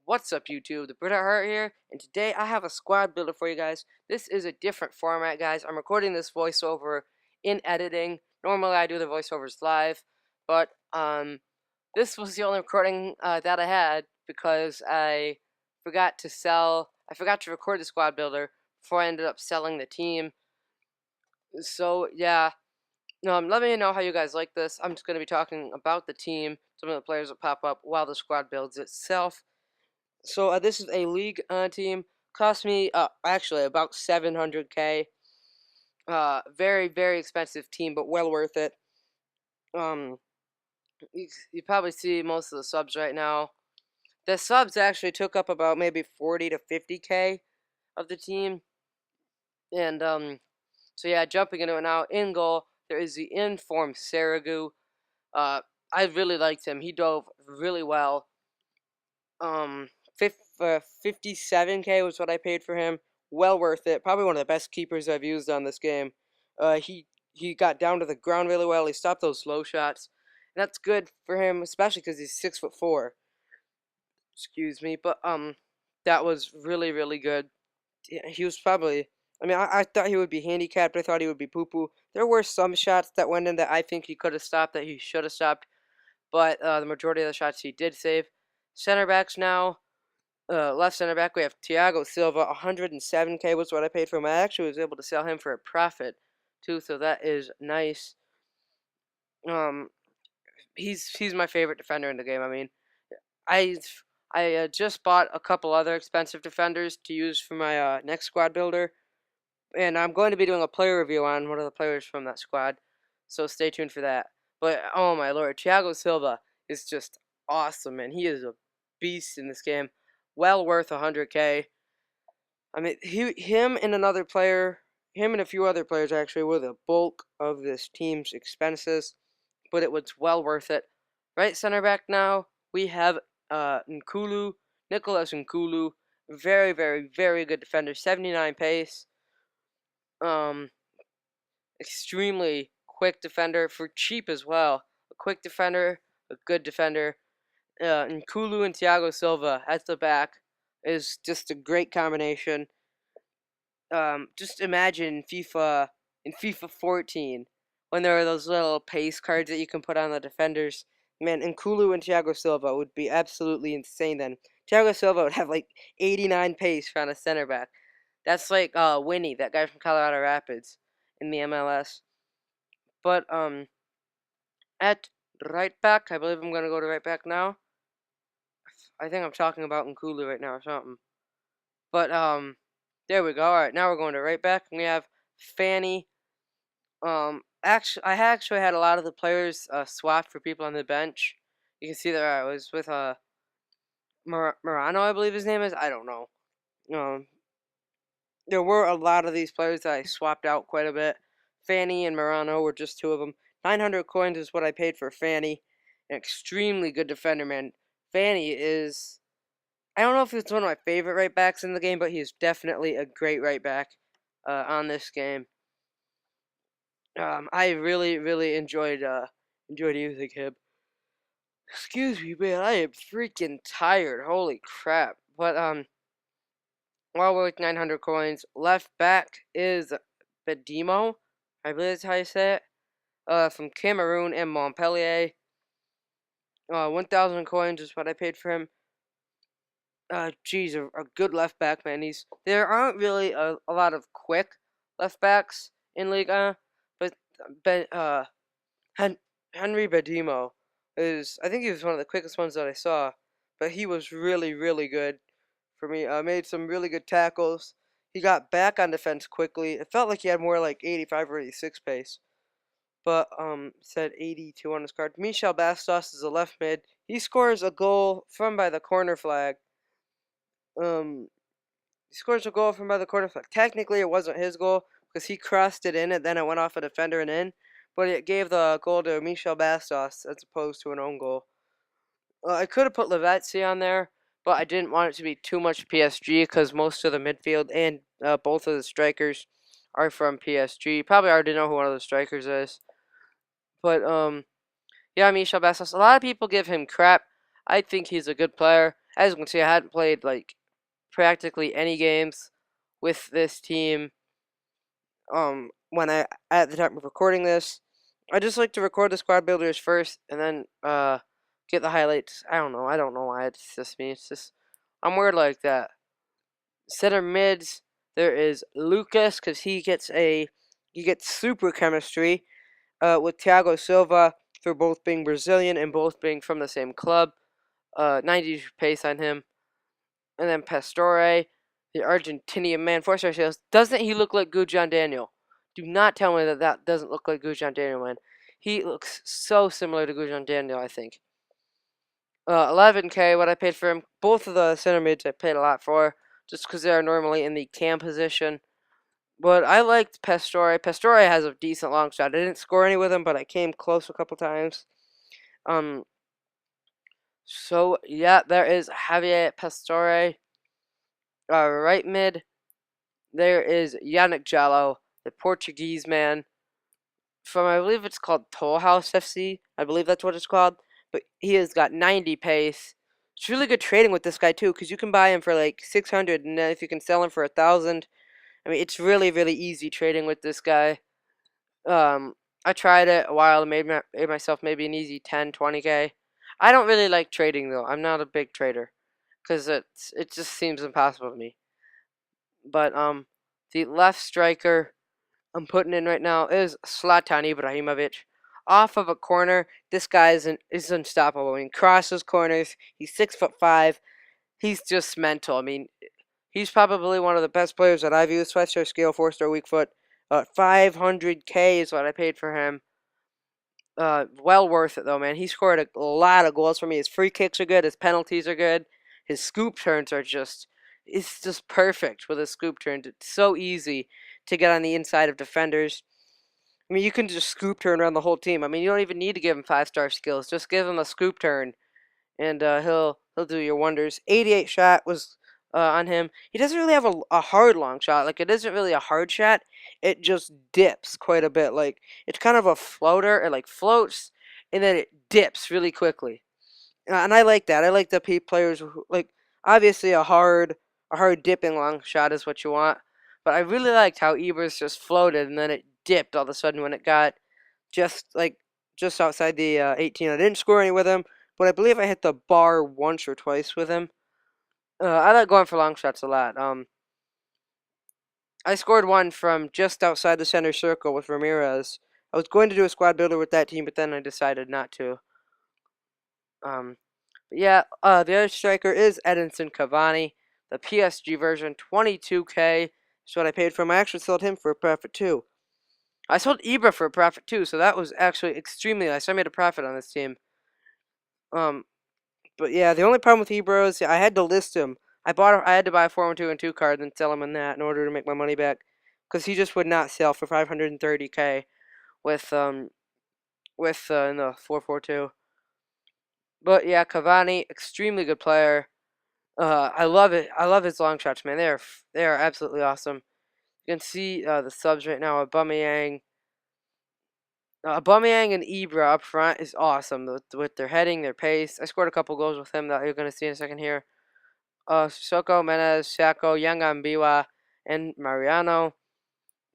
What's up, YouTube? The Brit Heart here, and today I have a squad builder for you guys. This is a different format, guys. I'm recording this voiceover in editing. Normally I do the voiceovers live, but this was the only recording that I had because I forgot to record the squad builder before I ended up selling the team. So yeah, let me know how you guys like this. I'm just going to be talking about the team, some of the players that pop up while the squad builds itself. So this is a league team. Cost me actually about 700k. Very expensive team, but well worth it. You probably see most of the subs right now. The subs actually took up about maybe 40 to 50k of the team. And so yeah, jumping into it now. In goal, there is the in-form Saragu. I really liked him. He dove really well. 57k was what I paid for him. Well worth it. Probably one of the best keepers I've used on this game. He got down to the ground really well. He stopped those slow shots. And that's good for him, especially because he's 6'4". Excuse me, but that was really good. He was probably. I mean, I thought he would be handicapped. I thought he would be poo-poo. There were some shots that went in that I think he could have stopped, that he should have stopped. But the majority of the shots he did save. Center backs now. Left center back, we have Thiago Silva. 107k was what I paid for him. I actually was able to sell him for a profit too, so that is nice. He's my favorite defender in the game. I mean, I just bought a couple other expensive defenders to use for my next squad builder, and I'm going to be doing a player review on one of the players from that squad, so stay tuned for that. But oh my lord, Thiago Silva is just awesome, man. He is a beast in this game. Well worth 100k. I mean, him and another player, him and a few other players actually were the bulk of this team's expenses, but it was well worth it. Right center back now, we have Nicholas Nkulu. Very good defender. 79 pace. Extremely quick defender for cheap as well. A quick defender, a good defender. Nkulu and Thiago Silva at the back is just a great combination. Just imagine in FIFA 14, when there are those little pace cards that you can put on the defenders. Man, Nkulu and Thiago Silva would be absolutely insane then. Thiago Silva would have like 89 pace on a center back. That's like Winnie, that guy from Colorado Rapids in the MLS. But at right back, I believe I'm gonna go to right back now. I think I'm talking about Nkulu right now or something. But there we go. All right, now we're going to right back. We have Fanny. I actually had a lot of the players swapped for people on the bench. You can see that I was with Morano, I believe his name is. I don't know. There were a lot of these players that I swapped out quite a bit. Fanny and Morano were just two of them. 900 coins is what I paid for Fanny. An extremely good defender, man. Fanny is, I don't know if it's one of my favorite right backs in the game, but he's definitely a great right back on this game. I really enjoyed using him. Excuse me, man. I am freaking tired. Holy crap! But while we're with 900 coins, left back is Bedimo. I believe that's how you say it. From Cameroon and Montpellier. 1,000 coins is what I paid for him. Geez, a good left back, man. There aren't really a lot of quick left backs in Ligue, but Henry Bedimo I think he was one of the quickest ones that I saw, but he was really good for me. Made some really good tackles. He got back on defense quickly. It felt like he had more like 85 or 86 pace. But said 82 on his card. Michel Bastos is a left mid. He scores a goal from by the corner flag. He scores a goal from by the corner flag. Technically, it wasn't his goal because he crossed it in and then it went off a defender and in. But it gave the goal to Michel Bastos as opposed to an own goal. I could have put Lavezzi on there, but I didn't want it to be too much PSG because most of the midfield and both of the strikers are from PSG. You probably already know who one of the strikers is. But yeah, Michel Bastos. A lot of people give him crap. I think he's a good player. As you can see, I hadn't played like practically any games with this team when at the time of recording this. I just like to record the squad builders first and then get the highlights. I don't know why it's just me. It's just I'm weird like that. Center mids, there is Lucas because he gets super chemistry with Thiago Silva for both being Brazilian and both being from the same club. 90 pace on him. And then Pastore, the Argentinian man, 4-star sales. Doesn't he look like Gujan Daniel? Do not tell me that doesn't look like Gujan Daniel, man. He looks so similar to Gujan Daniel, I think. 11K, what I paid for him. Both of the center mids I paid a lot for, just because they are normally in the cam position. But I liked Pastore. Pastore has a decent long shot. I didn't score any with him, but I came close a couple times. So, yeah, there is Javier Pastore. Right mid, there is Yannick Jallo, the Portuguese man from, I believe it's called Toll House FC. I believe that's what it's called. But he has got 90 pace. It's really good trading with this guy, too, because you can buy him for like 600, and then if you can sell him for 1,000, I mean, it's really, really easy trading with this guy. I tried it a while and made myself maybe an easy 10, 20K. I don't really like trading, though. I'm not a big trader because it just seems impossible to me. But the left striker I'm putting in right now is Zlatan Ibrahimovic. Off of a corner, this guy is unstoppable. I mean, crosses corners. He's 6'5". He's just mental. I mean, he's probably one of the best players that I've used. 5-star scale, 4-star weak foot. 500K is what I paid for him. Well worth it, though, man. He scored a lot of goals for me. His free kicks are good. His penalties are good. His scoop turns are it's just perfect with his scoop turns. It's so easy to get on the inside of defenders. I mean, you can just scoop turn around the whole team. I mean, you don't even need to give him 5-star skills. Just give him a scoop turn, and he'll do your wonders. 88 shot was on him. He doesn't really have a hard long shot. Like, it isn't really a hard shot. It just dips quite a bit. Like, it's kind of a floater. It, like, floats, and then it dips really quickly. And I like that. I like the players who, like, obviously a hard dipping long shot is what you want. But I really liked how Ibers just floated, and then it dipped all of a sudden when it got just outside the 18. I didn't score any with him, but I believe I hit the bar once or twice with him. I like going for long shots a lot. I scored one from just outside the center circle with Ramirez. I was going to do a squad builder with that team, but then I decided not to. But yeah, the other striker is Edinson Cavani, the PSG version, 22K. Is what I paid for him. I actually sold him for a profit too. I sold Ibra for a profit too, so that was actually extremely nice. I made a profit on this team. But yeah, the only problem with Ibra is I had to list him. I had to buy a 412 and 2 card and sell him in that in order to make my money back, because he just would not sell for 530K with in the 442. But yeah, Cavani, extremely good player. I love it. I love his long shots, man. They are absolutely awesome. You can see the subs right now. Aubameyang and Ibra up front is awesome with their heading, their pace. I scored a couple goals with him that you're going to see in a second here. Soko, Menez, Sako, Yangambiwa, and Mariano.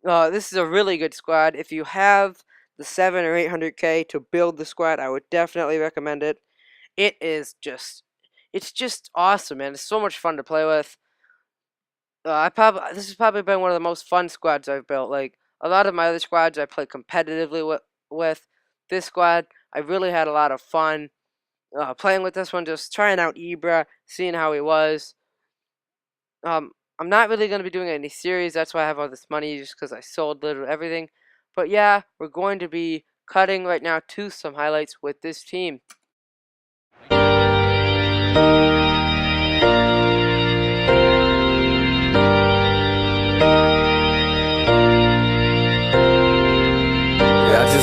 This is a really good squad. If you have the 700 or 800K to build the squad, I would definitely recommend it. It's just awesome, man. It's so much fun to play with. This has probably been one of the most fun squads I've built. Like, a lot of my other squads I play competitively with. This squad, I really had a lot of fun playing with this one, just trying out Ibra, seeing how he was. I'm not really going to be doing any series. That's why I have all this money, just because I sold literally everything. But yeah, we're going to be cutting right now to some highlights with this team.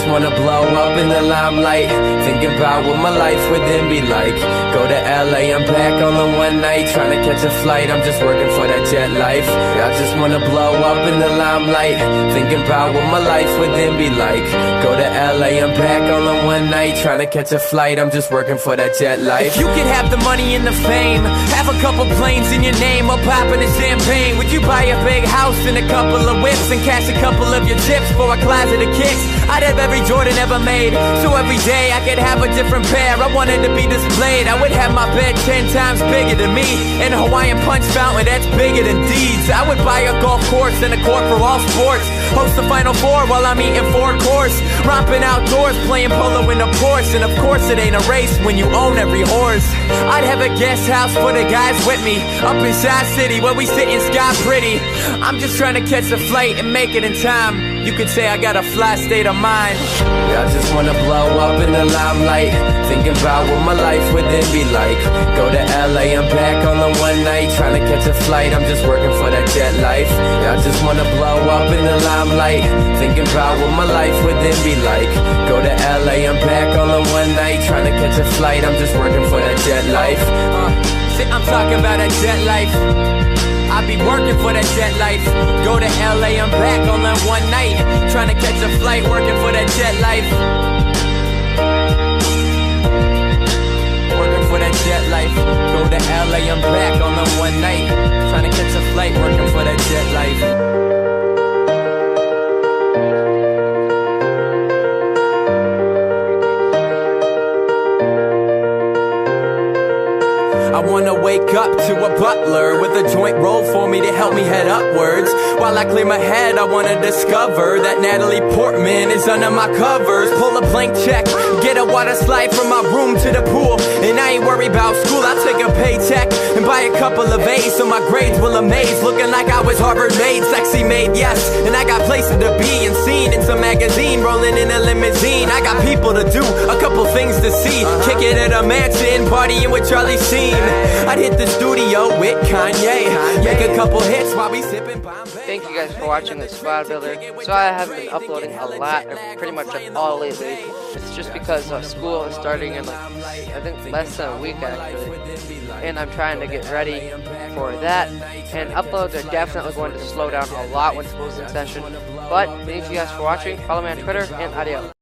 Wanna blow up in the limelight, think about what my life would then be like. Go to LA, I'm back on the one night, trying to catch a flight, I'm just working for that jet life. I just wanna blow up in the limelight, thinking about what my life would then be like. Go to LA, I'm back on the one night, trying to catch a flight, I'm just working for that jet life. If you could have the money and the fame, have a couple planes in your name, or popping a champagne, would you buy a big house and a couple of whips, and cash a couple of your chips for a closet of kicks? I'd have every Jordan ever made, so every day I could have a different pair. I wanted to be displayed, I would have my bed 10 times bigger than me, and a Hawaiian punch fountain that's bigger than deeds. I would buy a golf course and a court for all sports, host the Final Four while I'm eating 4 course, romping outdoors, playing polo in a Porsche. And of course it ain't a race when you own every horse. I'd have a guest house for the guys with me, up in Shy City where we sit in sky pretty. I'm just trying to catch a flight and make it in time. You could say I got a fly state of mind. Yeah, I just wanna blow up in the limelight, thinking about what my life would then be like. Go to LA, I'm back on the one night, trying to catch a flight, I'm just working for that jet life. Yeah, I just wanna blow up in the limelight, thinking about what my life would then be like. Go to LA, I'm back on the one night, trying to catch a flight, I'm just working for that jet life. I'm talking about that jet life, I be working for that jet life. Go to LA, I'm back on that one night, trying to catch a flight, working for that jet life. Working for that jet life. Go to LA, I'm back on the one night, trying to catch a flight, working for that jet life. I wanna wake up to a butler with a joint roll for me to help me head upwards. While I clear my head, I wanna discover that Natalie Portman is under my covers. Pull a blank check, get a water slide from my room to the pool, and I ain't worried about school. I'll take a paycheck and buy a couple of A's so my grades will amaze. Looking like I was Harvard made, sexy made, yes. And I got places to be and seen in some magazine, rolling in a limousine. I got people to do, a couple things to see. Kick it at a mansion, partying with Charlie Sheen. I'd hit the studio with Kanye, make a couple hits while we sipping Bombay. Thank you guys for watching this squad builder. So I haven't been uploading a lot, or pretty much at all lately. It's just because school is starting in I think less than a week actually, and I'm trying to get ready for that. And uploads are definitely going to slow down a lot when school's in session. But thank you guys for watching. Follow me on Twitter, and adios.